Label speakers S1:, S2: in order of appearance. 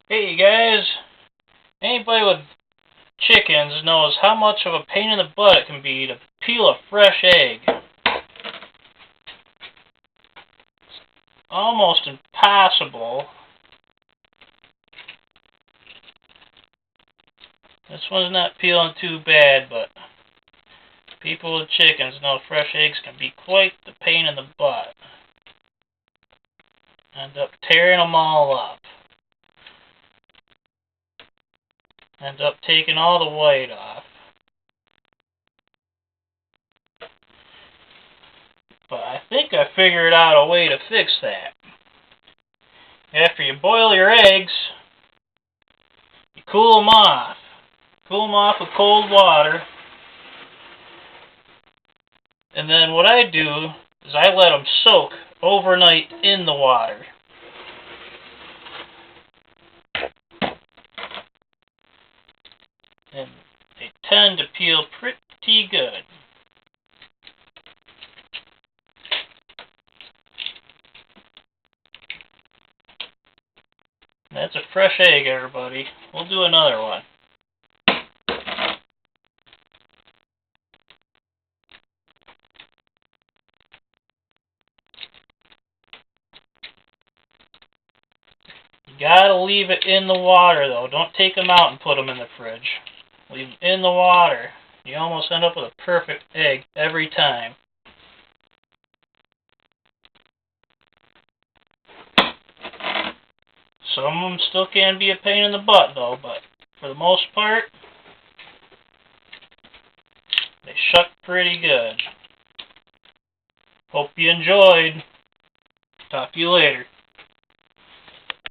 S1: Hey guys, anybody with chickens knows how much of a pain in the butt it can be to peel a fresh egg. Almost impossible. This one's not peeling too bad, but people with chickens know fresh eggs can be quite the pain in the butt. End up tearing them all up. End up taking all the white off. But I think I figured out a way to fix that. After you boil your eggs, you cool them off. Cool them off with cold water. And then what I do is I let them soak overnight in the water. And they tend to peel pretty good. That's a fresh egg, everybody. We'll do another one. You gotta leave it in the water, though. Don't take them out and put them in the fridge. Leave them in the water. You almost end up with a perfect egg every time. Some of them still can be a pain in the butt, though, but for the most part, they shuck pretty good. Hope you enjoyed. Talk to you later.